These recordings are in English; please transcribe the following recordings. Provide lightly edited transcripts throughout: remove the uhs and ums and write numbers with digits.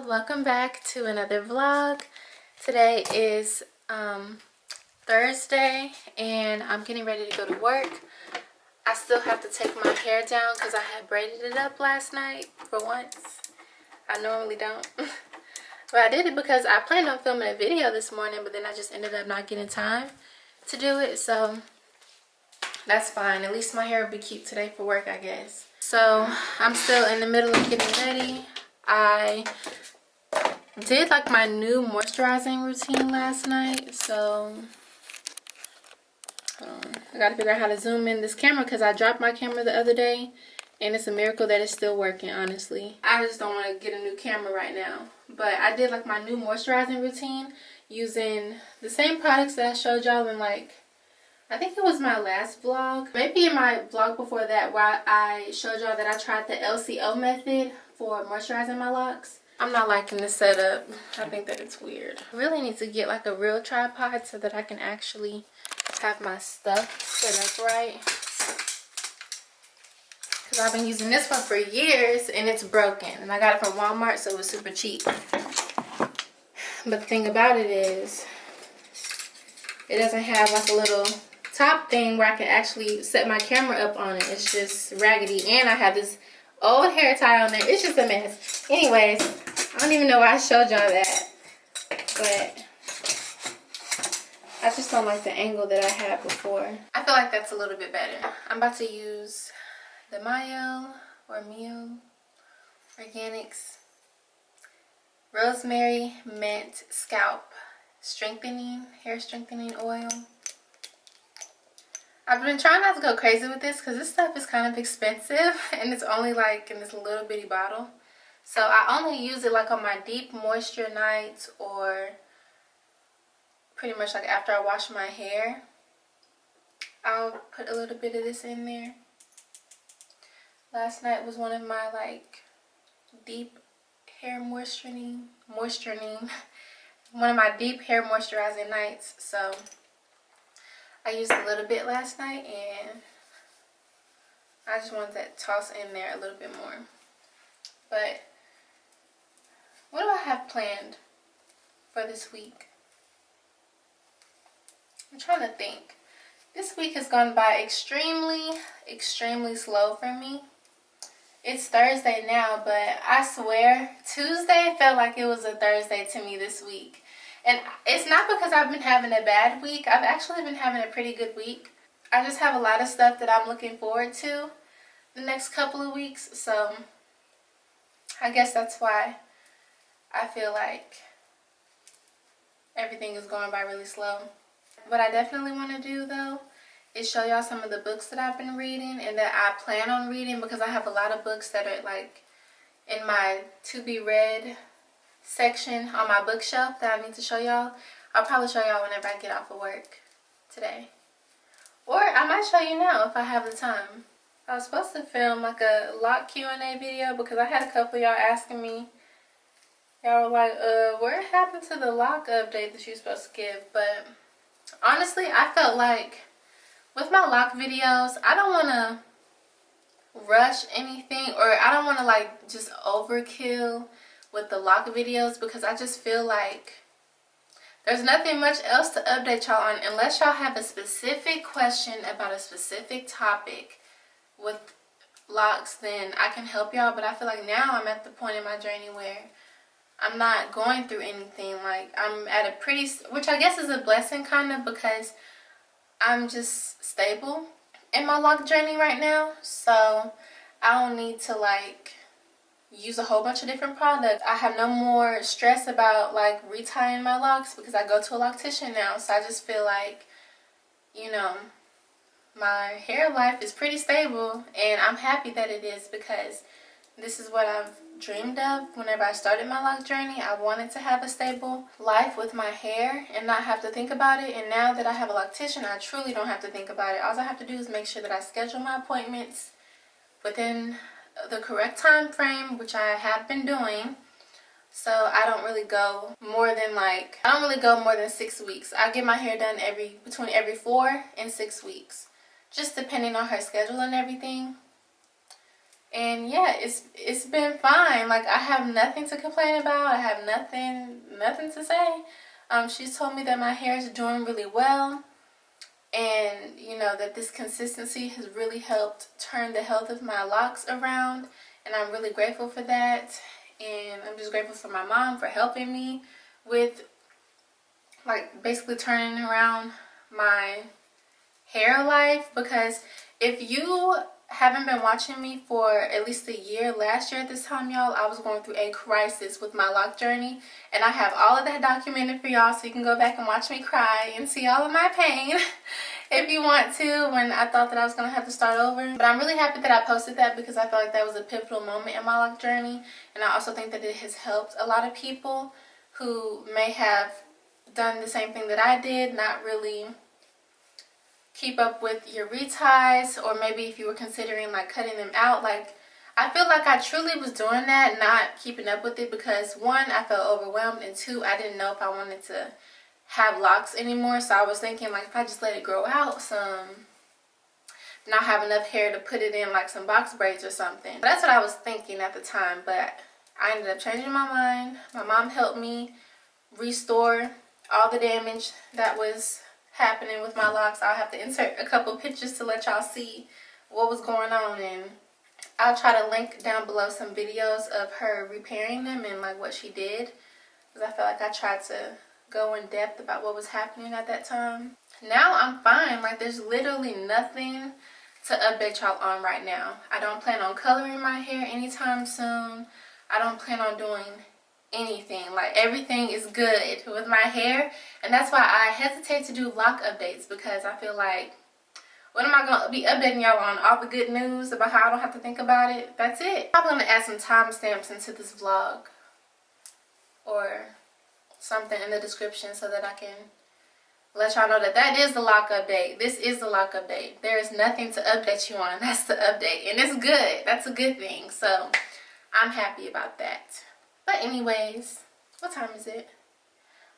Welcome back to another vlog. Today is Thursday and I'm getting ready to go to work. I still have to take my hair down because I had braided it up last night for once. I normally don't. But I did it because I planned on filming a video this morning, but then I just ended up not getting time to do it, so that's fine. At least my hair will be cute today for work, I guess. So I'm still in the middle of getting ready. I did like my new moisturizing routine last night, so I gotta figure out how to zoom in this camera because I dropped my camera the other day and it's a miracle that it's still working, honestly. I just don't want to get a new camera right now, but I did like my new moisturizing routine using the same products that I showed y'all in, like, I think it was my last vlog, maybe in my vlog before that, where I showed y'all that I tried the LCO method for moisturizing my locks. I'm not liking the setup. I think that it's weird. I really need to get like a real tripod so that I can actually have my stuff set up right. Because I've been using this one for years and it's broken. And I got it from Walmart, so it was super cheap. But the thing about it is, it doesn't have like a little top thing where I can actually set my camera up on it. It's just raggedy. And I have this old hair tie on there. It's just a mess. Anyways, I don't even know why I showed y'all that, but I just don't like the angle that I had before. I feel like that's a little bit better. I'm about to use the Mio Organics Rosemary Mint Scalp Hair Strengthening Oil. I've been trying not to go crazy with this because this stuff is kind of expensive and it's only like in this little bitty bottle. So I only use it like on my deep moisture nights, or pretty much like after I wash my hair. I'll put a little bit of this in there. Last night was one of my like deep hair moisturizing one of my deep hair moisturizing nights. So I used a little bit last night and I just wanted to toss in there a little bit more. But what do I have planned for this week? I'm trying to think. This week has gone by extremely slow for me. It's Thursday now, but I swear Tuesday felt like it was a Thursday to me this week. And it's not because I've been having a bad week. I've actually been having a pretty good week. I just have a lot of stuff that I'm looking forward to the next couple of weeks. So I guess that's why I feel like everything is going by really slow. What I definitely want to do though is show y'all some of the books that I've been reading and that I plan on reading, because I have a lot of books that are like in my to be read section on my bookshelf that I need to show y'all. I'll probably show y'all whenever I get off of work today. Or I might show you now if I have the time. I was supposed to film like a lock Q&A video because I had a couple of y'all asking me. Y'all were like, what happened to the lock update that you're supposed to give? But honestly, I felt like with my lock videos, I don't want to rush anything, or I don't want to like just overkill with the lock videos, because I just feel like there's nothing much else to update y'all on unless y'all have a specific question about a specific topic with locks. Then I can help y'all. But I feel like now I'm at the point in my journey where I'm not going through anything. Like, I'm at a pretty, which I guess is a blessing kind of, because I'm just stable in my lock journey right now. So I don't need to like use a whole bunch of different products. I have no more stress about like retying my locks because I go to a loctician now. So I just feel like, you know, my hair life is pretty stable, and I'm happy that it is, because this is what I've dreamed of whenever I started my lock journey. I wanted to have a stable life with my hair and not have to think about it. And now that I have a loctician, I truly don't have to think about it. All I have to do is make sure that I schedule my appointments within the correct time frame, which I have been doing. So I don't really go more than 6 weeks. I get my hair done between every 4 and 6 weeks, just depending on her schedule and everything. And yeah, it's been fine. Like, I have nothing to complain about. I have nothing to say. She's told me that my hair is doing really well, and you know that this consistency has really helped turn the health of my locks around, and I'm really grateful for that. And I'm just grateful for my mom for helping me with, like, basically turning around my hair life. Because if you haven't been watching me for at least a year, last year at this time, y'all, I was going through a crisis with my lock journey, and I have all of that documented for y'all, so you can go back and watch me cry and see all of my pain if you want to, when I thought that I was going to have to start over. But I'm really happy that I posted that, because I feel like that was a pivotal moment in my lock journey, and I also think that it has helped a lot of people who may have done the same thing that I did, not really keep up with your reties, or maybe if you were considering like cutting them out. Like, I feel like I truly was doing that, not keeping up with it, because 1, I felt overwhelmed, and 2, I didn't know if I wanted to have locks anymore. So I was thinking, like, if I just let it grow out some, not have enough hair to put it in like some box braids or something. But that's what I was thinking at the time, but I ended up changing my mind. My mom helped me restore all the damage that was happening with my locks. I'll have to insert a couple pictures to let y'all see what was going on, and I'll try to link down below some videos of her repairing them and like what she did, because I feel like I tried to go in depth about what was happening at that time. Now I'm fine. Like, there's literally nothing to update y'all on right now. I don't plan on coloring my hair anytime soon. I don't plan on doing anything. Like, everything is good with my hair, and that's why I hesitate to do lock updates, because I feel like, what am I going to be updating y'all on? All the good news about how I don't have to think about it? That's it. I'm going to add some timestamps into this vlog or something in the description, so that I can let y'all know that that is the lock update. This is the lock update. There is nothing to update you on. That's the update, and it's good. That's a good thing, so I'm happy about that. But anyways, what time is it?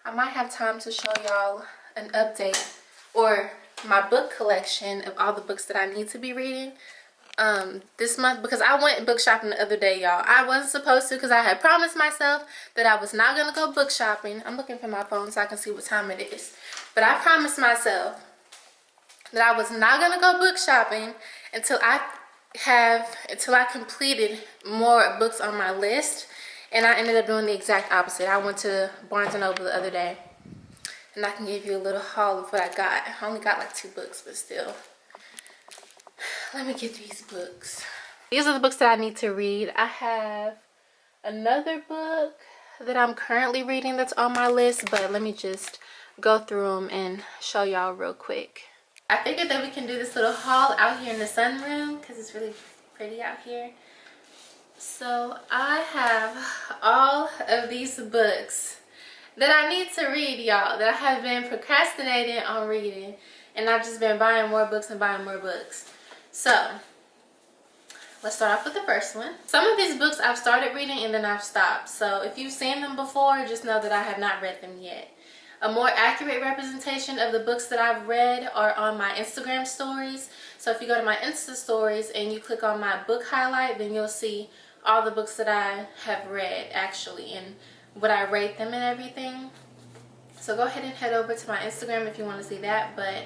I might have time to show y'all an update, or my book collection of all the books that I need to be reading this month, because I went book shopping the other day, y'all. I wasn't supposed to, because I had promised myself that I was not going to go book shopping. I'm looking for my phone so I can see what time it is. But I promised myself that I was not going to go book shopping until I completed more books on my list. And I ended up doing the exact opposite. I went to Barnes & Noble the other day, and I can give you a little haul of what I got. I only got like 2 books, but still. Let me get these books. These are the books that I need to read. I have another book that I'm currently reading that's on my list, but let me just go through them and show y'all real quick. I figured that we can do this little haul out here in the sunroom, because it's really pretty out here. So I have all of these books that I need to read, y'all, that I have been procrastinating on reading, and I've just been buying more books and buying more books. So let's start off with the first one. Some of these books I've started reading and then I've stopped, so if you've seen them before, just know that I have not read them yet. A more accurate representation of the books that I've read are on my Instagram stories. So if you go to my Insta stories and you click on my book highlight, then you'll see all the books that I have read, actually, and what I rate them and everything. So go ahead and head over to my Instagram if you want to see that. But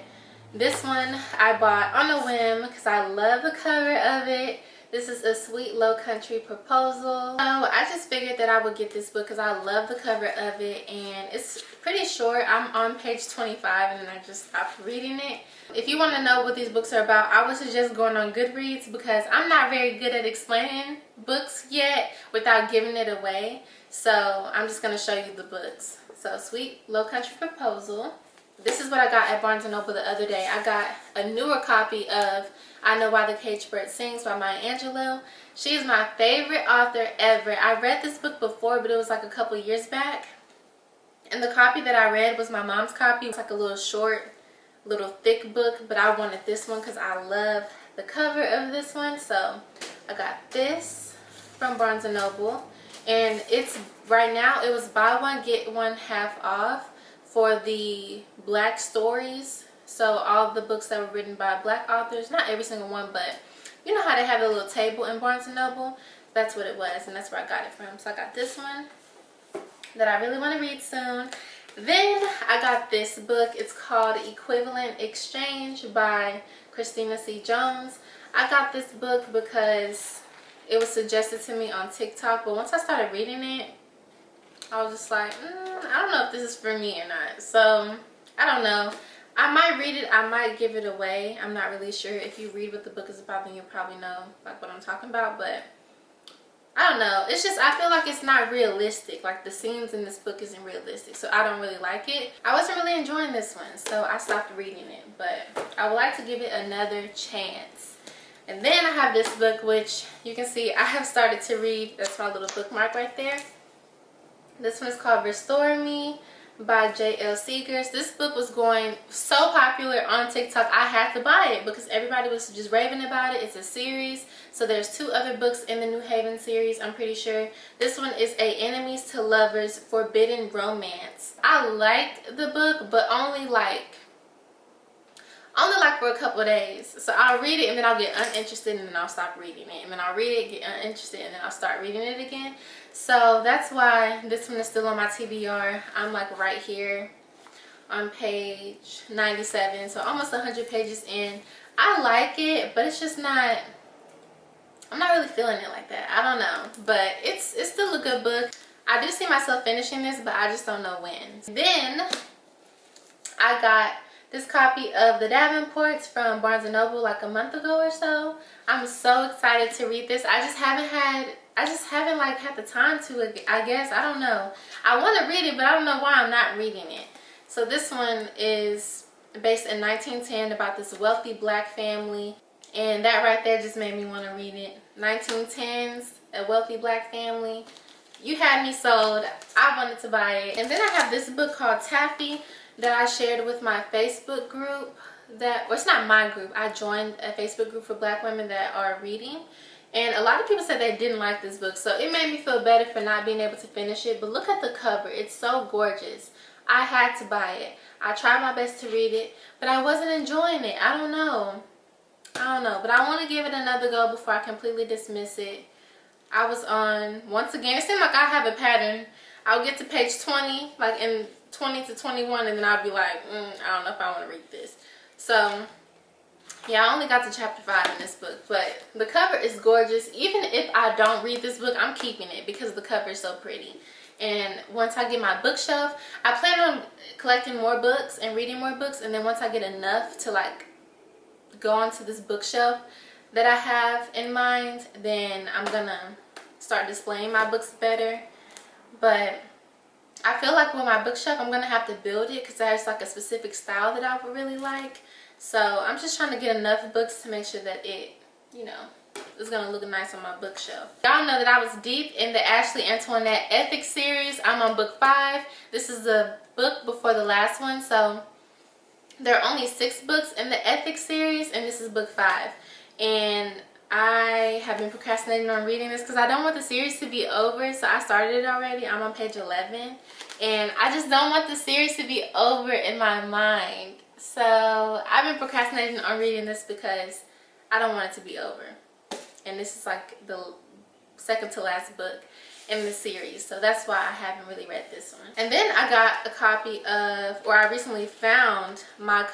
this one I bought on a whim because I love the cover of it. This is A Sweet Low Country Proposal. So I just figured that I would get this book because I love the cover of it, and it's pretty short. I'm on page 25 and then I just stopped reading it. If you want to know what these books are about, I would suggest going on Goodreads, because I'm not very good at explaining books yet without giving it away. So I'm just going to show you the books. So Sweet Low Country Proposal. This is what I got at Barnes & Noble the other day. I got a newer copy of I Know Why the Caged Bird Sings by Maya Angelou. She is my favorite author ever. I read this book before, but it was like a couple years back. And the copy that I read was my mom's copy. It's like a little short, little thick book, but I wanted this one because I love the cover of this one. So I got this from Barnes & Noble, and it's right now it was buy one get one half off for the Black stories. So all the books that were written by Black authors, not every single one, but you know how they have a little table in Barnes & Noble? That's what it was, and that's where I got it from. So I got this one that I really want to read soon. Then I got this book. It's called Equivalent Exchange by Christina C. Jones. I got this book because it was suggested to me on TikTok, but once I started reading it, I was just like, I don't know if this is for me or not. So I don't know. I might read it, I might give it away. I'm not really sure. If you read what the book is about, then you'll probably know like what I'm talking about, but I don't know. It's just, I feel like it's not realistic. Like the scenes in this book isn't realistic, so I don't really like it. I wasn't really enjoying this one, so I stopped reading it, but I would like to give it another chance. And then I have this book, which you can see I have started to read. That's my little bookmark right there. This one is called Restore Me by J.L. Seegers. This book was going so popular on TikTok, I had to buy it because everybody was just raving about it. It's a series, so there's 2 other books in the New Haven series, I'm pretty sure. This one is A Enemies to Lovers Forbidden Romance. I liked the book, but only like for a couple of days. So I'll read it and then I'll get uninterested and then I'll stop reading it, and then I'll read it, get uninterested, and then I'll start reading it again. So that's why this one is still on my TBR. I'm like right here on page 97, so almost 100 pages in. I like it, but it's just not, I'm not really feeling it like that. I don't know, but it's still a good book. I do see myself finishing this, but I just don't know when. Then I got this copy of The Davenports from Barnes & Noble like a month ago or so. I'm so excited to read this. I just haven't like had the time to, I guess. I don't know. I want to read it, but I don't know why I'm not reading it. So this one is based in 1910 about this wealthy Black family, and that right there just made me want to read it. 1910s, a wealthy Black family. You had me sold. I wanted to buy it. And then I have this book called Taffy that I shared with my Facebook group. Well, it's not my group. I joined a Facebook group for Black women that are reading, and a lot of people said they didn't like this book, so it made me feel better for not being able to finish it. But look at the cover. It's so gorgeous. I had to buy it. I tried my best to read it, but I wasn't enjoying it. I don't know, but I want to give it another go before I completely dismiss it. I was on, once again, it seemed like I have a pattern. I'll get to page 20, like in 20 to 21, and then I'll be like, I don't know if I want to read this. So yeah, I only got to chapter 5 in this book, but the cover is gorgeous. Even if I don't read this book, I'm keeping it because the cover is so pretty. And once I get my bookshelf, I plan on collecting more books and reading more books, and then once I get enough to like go onto this bookshelf that I have in mind, then I'm gonna start displaying my books better. But I feel like with my bookshelf, I'm gonna have to build it because there's like a specific style that I would really like. So I'm just trying to get enough books to make sure that it, you know, is gonna look nice on my bookshelf. Y'all know that I was deep in the Ashley Antoinette Ethics series. I'm on book 5. This is the book before the last one, so there are only 6 books in the Ethics series, and this is book 5. And I have been procrastinating on reading this because I don't want the series to be over, so I started it already. I'm on page 11, and I just don't want the series to be over in my mind. So I've been procrastinating on reading this because I don't want it to be over. And this is like the second to last book in the series, so that's why I haven't really read this one. And then I got a copy of, or I recently found my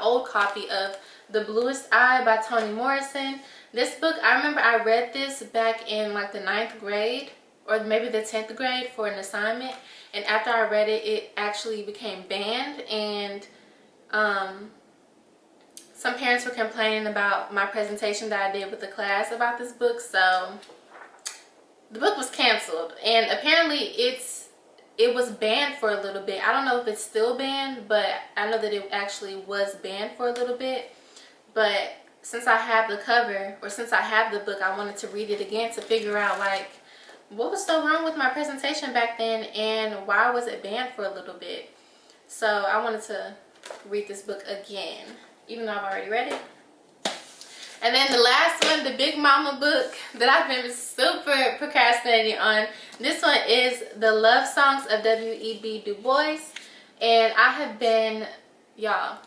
old copy of The Bluest Eye by Toni Morrison. This book, I remember I read this back in like the 9th grade or maybe the 10th grade for an assignment, and after I read it, it actually became banned, and some parents were complaining about my presentation that I did with the class about this book, so the book was canceled. And apparently it was banned for a little bit. I don't know if it's still banned, but I know that it actually was banned for a little bit. But since I have the cover, or since I have the book, I wanted to read it again to figure out like what was so wrong with my presentation back then and why was it banned for a little bit. So I wanted to read this book again, even though I've already read it. And then the last one, the Big Mama book that I've been super procrastinating on. This one is The Love Songs of W.E.B. Du Bois. And I have been, y'all,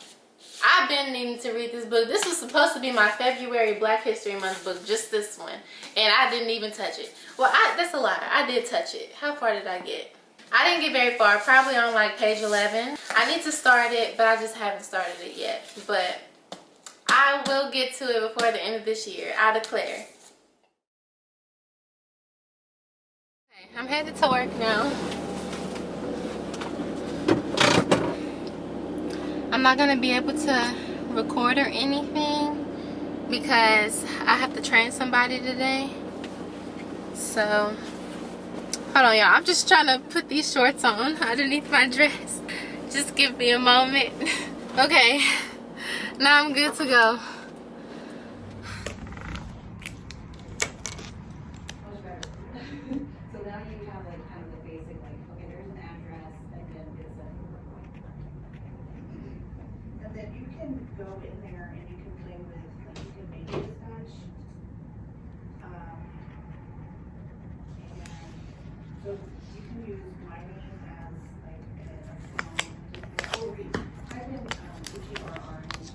I've been needing to read this book. This was supposed to be my February Black History Month book, just this one. And I didn't even touch it. Well, that's a lie. I did touch it. How far did I get? I didn't get very far. Probably on like page 11. I need to start it, but I just haven't started it yet. But I will get to it before the end of this year. I declare. Okay, I'm headed to work now. I'm not going to be able to record or anything because I have to train somebody today. So, hold on, y'all. I'm just trying to put these shorts on underneath my dress. Just give me a moment. Okay, now I'm good to go. So now you have like kind of the basic, like, okay, there's an address, and then it's a and then you can go in there and you can play with, like, you can make it dispatch. And so you can use my name as like a song. Or type in H-E-R-R-N-G.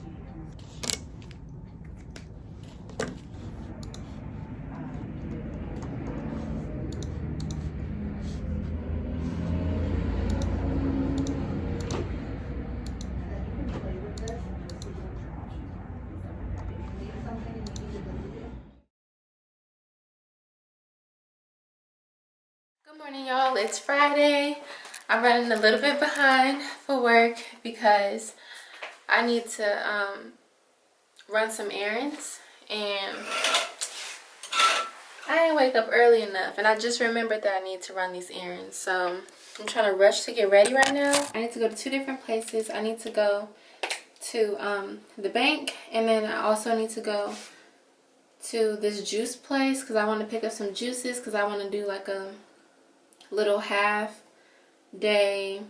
Good morning, y'all. It's Friday. I'm running a little bit behind for work because I need to run some errands, and I didn't wake up early enough, and I just remembered that I need to run these errands. So I'm trying to rush to get ready right now. I need to go to 2 different places. I need to go to the bank, and then I also need to go to this juice place because I want to pick up some juices because I want to do like a little half day,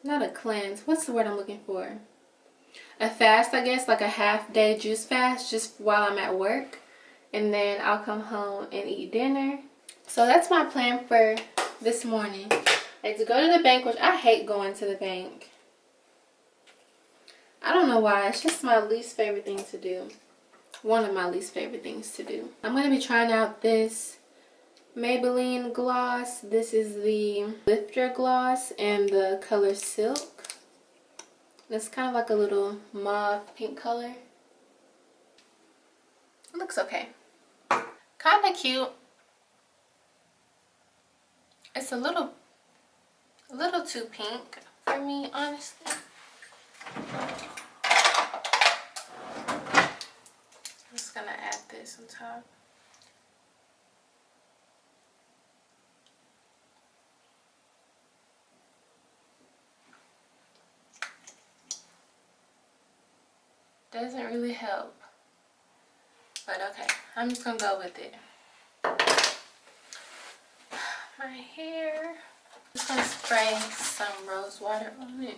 not a cleanse, what's the word I'm looking for, a fast, I guess, like a half day juice fast just while I'm at work, and then I'll come home and eat dinner. So that's my plan for this morning. I have to go to the bank, which I hate going to the bank. I don't know why, it's just my least favorite thing to do. One of my least favorite things to do. I'm going to be trying out this Maybelline gloss. This is the Lifter gloss and the color Silk. It's kind of like a little mauve pink color. It looks okay. Kind of cute. It's a little too pink for me, honestly. I'm just gonna add this on top. Doesn't really help, but okay, I'm just gonna go with it. My hair, I'm just gonna spray some rose water on it.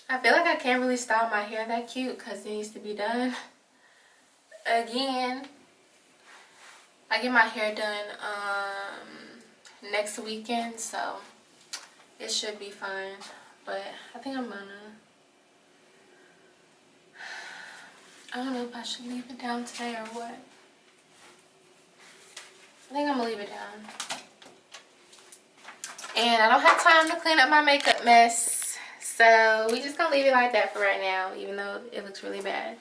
I feel like I can't really style my hair that cute because it needs to be done again. I get my hair done next weekend, so it should be fine. But I think I'm gonna, I don't know if I should leave it down today or what. I think I'm gonna leave it down. And I don't have time to clean up my makeup mess. So we just gonna leave it like that for right now, even though it looks really bad.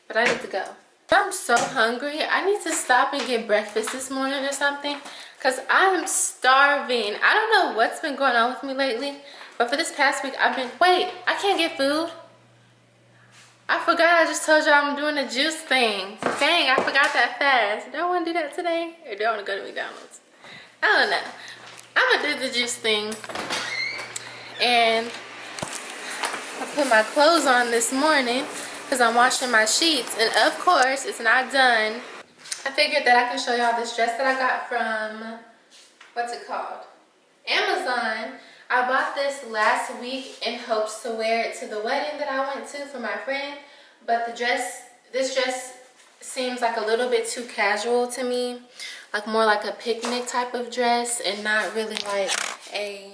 But I need to go. I'm so hungry. I need to stop and get breakfast this morning or something, because I am starving. I don't know what's been going on with me lately, but for this past week I've been, wait, I can't get food. I forgot I just told y'all I'm doing the juice thing. Dang, I forgot that fast. Do I want to do that today? Or do I want to go to McDonald's? I don't know. I'm going to do the juice thing. And I put my clothes on this morning because I'm washing my sheets. And of course, it's not done. I figured that I can show y'all this dress that I got from, what's it called? Amazon. I bought this last week in hopes to wear it to the wedding that I went to for my friend, but this dress seems like a little bit too casual to me, like more like a picnic type of dress and not really like a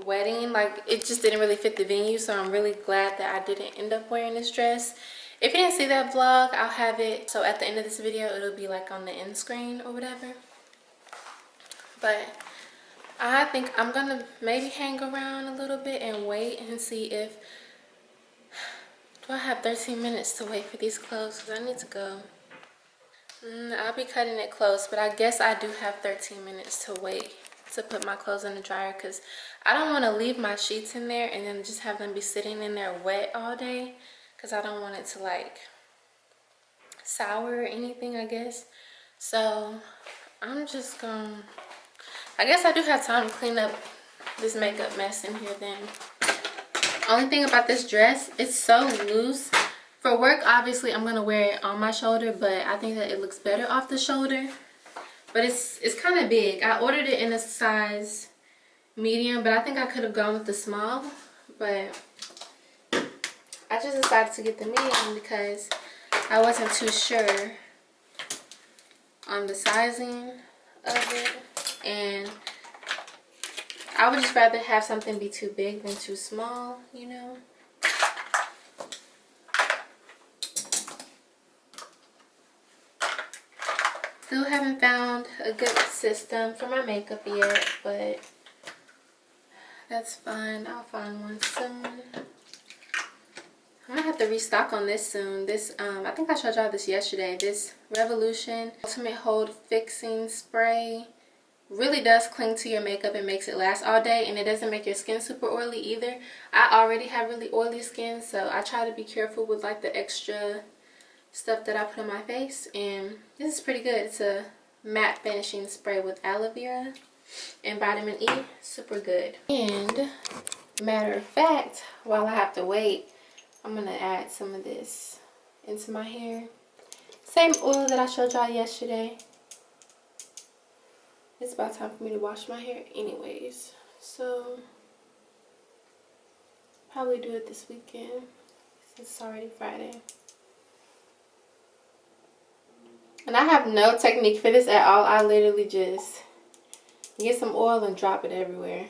wedding. Like it just didn't really fit the venue, so I'm really glad that I didn't end up wearing this dress. If you didn't see that vlog, I'll have it, so at the end of this video it'll be like on the end screen or whatever. But I think I'm gonna maybe hang around a little bit and wait and see if, do I have 13 minutes to wait for these clothes? Because I need to go. I'll be cutting it close, but I guess I do have 13 minutes to wait to put my clothes in the dryer because I don't want to leave my sheets in there and then just have them be sitting in there wet all day because I don't want it to like sour or anything, I guess. So I'm just gonna, I guess I do have time to clean up this makeup mess in here then. Only thing about this dress, it's so loose. For work, obviously, I'm going to wear it on my shoulder, but I think that it looks better off the shoulder. But it's kind of big. I ordered it in a size medium, but I think I could have gone with the small. But I just decided to get the medium because I wasn't too sure on the sizing of it. And I would just rather have something be too big than too small, you know. Still haven't found a good system for my makeup yet, but that's fine. I'll find one soon. I'm gonna have to restock on this soon. This, I think I showed y'all this yesterday. This Revolution Ultimate Hold Fixing Spray really does cling to your makeup and makes it last all day, and it doesn't make your skin super oily either. I already have really oily skin, so I try to be careful with like the extra stuff that I put on my face, and this is pretty good. It's a matte finishing spray with aloe vera and vitamin E. Super good. And matter of fact, while I have to wait, I'm gonna add some of this into my hair. Same oil that I showed y'all yesterday. It's about time for me to wash my hair anyways, so probably do it this weekend since it's already Friday. And I have no technique for this at all. I literally just get some oil and drop it everywhere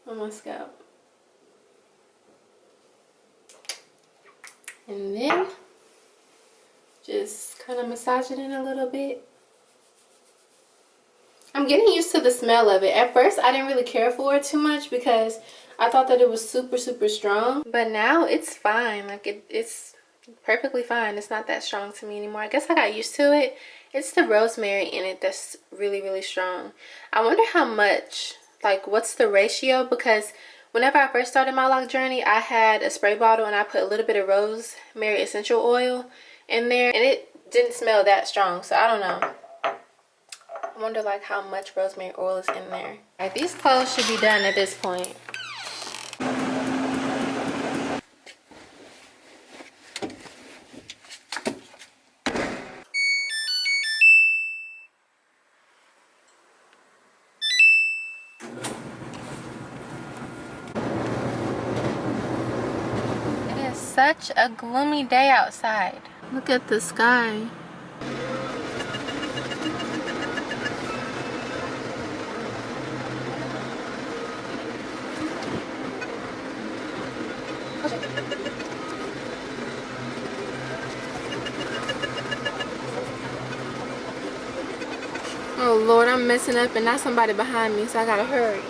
on my scalp. And then just kind of massage it in a little bit. I'm getting used to the smell of it. At first, I didn't really care for it too much because I thought that it was super, super strong. But now it's fine. Like it's perfectly fine. It's not that strong to me anymore. I guess I got used to it. It's the rosemary in it that's really, really strong. I wonder how much, like what's the ratio, because whenever I first started my lock journey, I had a spray bottle and I put a little bit of rosemary essential oil in there and it didn't smell that strong, so I don't know. I wonder like how much rosemary oil is in there. Alright, these clothes should be done at this point. It is such a gloomy day outside. Look at the sky. Oh Lord, I'm messing up and not somebody behind me, so I gotta hurry.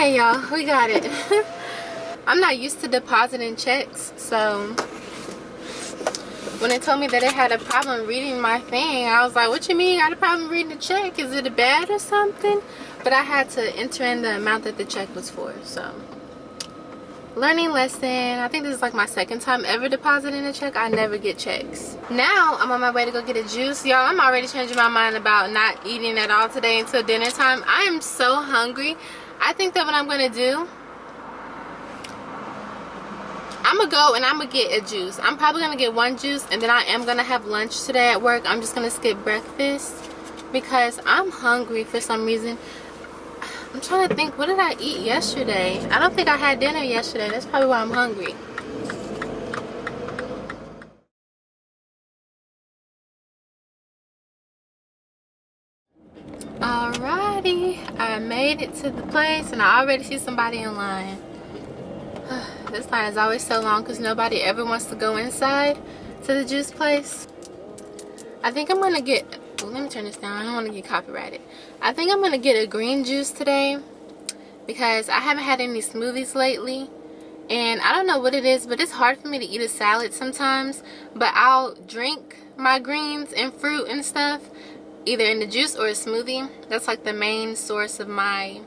Okay, y'all, we got it. I'm not used to depositing checks, so when they told me that it had a problem reading my thing, I was like, what you mean you got a problem reading the check? Is it bad or something? But I had to enter in the amount that the check was for, so learning lesson. I think this is like my second time ever depositing a check. I never get checks. Now I'm on my way to go get a juice. Y'all, I'm already changing my mind about not eating at all today until dinner time. I am so hungry. I think that what I'm gonna do, I'm gonna go and I'm gonna get a juice. I'm probably gonna get one juice, and then I am gonna have lunch today at work. I'm just gonna skip breakfast because I'm hungry for some reason. I'm trying to think, what did I eat yesterday? I don't think I had dinner yesterday. That's probably why I'm hungry. Alrighty, I made it to the place and I already see somebody in line. This line is always so long because nobody ever wants to go inside to the juice place. I think I'm gonna get, oh, let me turn this down. I don't want to get copyrighted. I think I'm gonna get a green juice today because I haven't had any smoothies lately, and I don't know what it is, but it's hard for me to eat a salad sometimes. But I'll drink my greens and fruit and stuff either in the juice or a smoothie. That's like the main source of my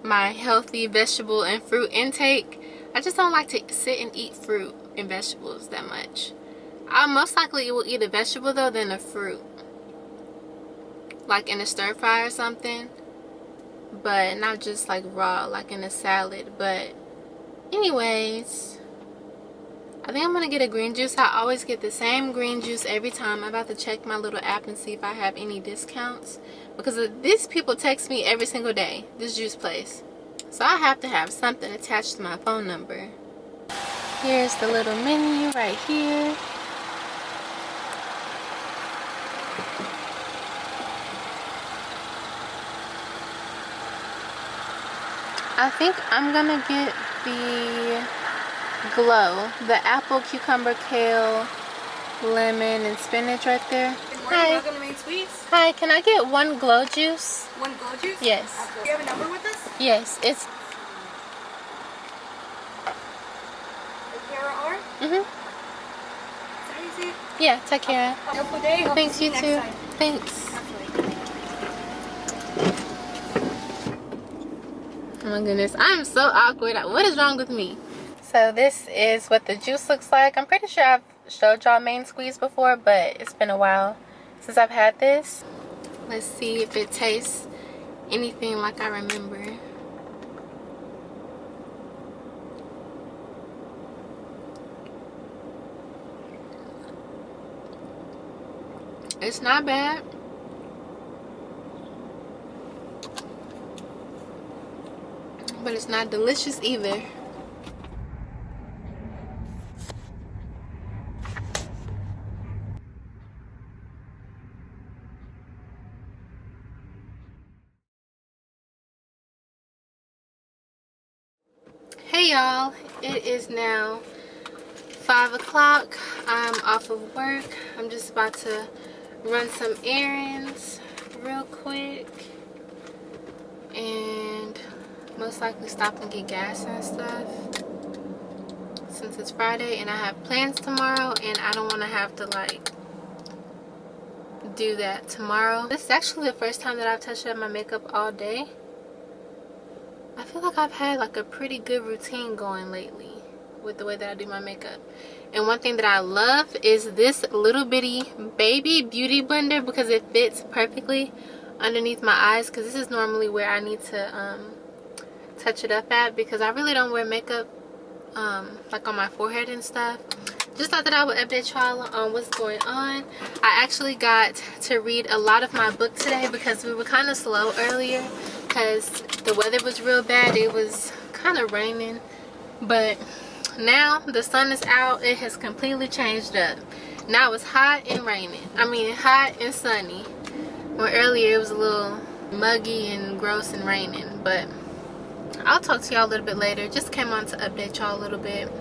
healthy vegetable and fruit intake. I just don't like to sit and eat fruit and vegetables that much. I most likely will eat a vegetable though than a fruit, like in a stir fry or something, but not just like raw like in a salad. But anyways, I think I'm gonna get a green juice. I always get the same green juice every time. I'm about to check my little app and see if I have any discounts, because these people text me every single day, this juice place, so I have to have something attached to my phone number. Here's the little menu right here. I think I'm gonna get the Glow, the apple, cucumber, kale, lemon, and spinach right there. Hi. Welcome to Main Sweets. Hi, can I get one Glow juice? One Glow juice? Yes. Do you have a number with us? Yes, it's TyKara R? mm-hmm. Is that how you say it? Yeah, TyKara. Helpful day. Hope Thanks, to see you next too. time. Thanks. Absolutely. Oh my goodness, I'm so awkward. What is wrong with me? So this is what the juice looks like. I'm pretty sure I've showed y'all Main Squeeze before, but it's been a while since I've had this. Let's see if it tastes anything like I remember. It's not bad. But it's not delicious either. Hey y'all, it is now 5 o'clock. I'm off of work. I'm just about to run some errands real quick and most likely stop and get gas and stuff since it's Friday and I have plans tomorrow and I don't want to have to like do that tomorrow. This is actually the first time that I've touched up my makeup all day. I feel like I've had like a pretty good routine going lately with the way that I do my makeup. And one thing that I love is this little bitty baby beauty blender because it fits perfectly underneath my eyes, because this is normally where I need to touch it up at because I really don't wear makeup like on my forehead and stuff. Just thought that I would update y'all on what's going on. I actually got to read a lot of my book today because we were kind of slow earlier because the weather was real bad. It was kind of raining, but now the sun is out. It has completely changed up. Now it's hot and raining. I mean hot and sunny. Well, earlier it was a little muggy and gross and raining, but I'll talk to y'all a little bit later. Just came on to update y'all a little bit.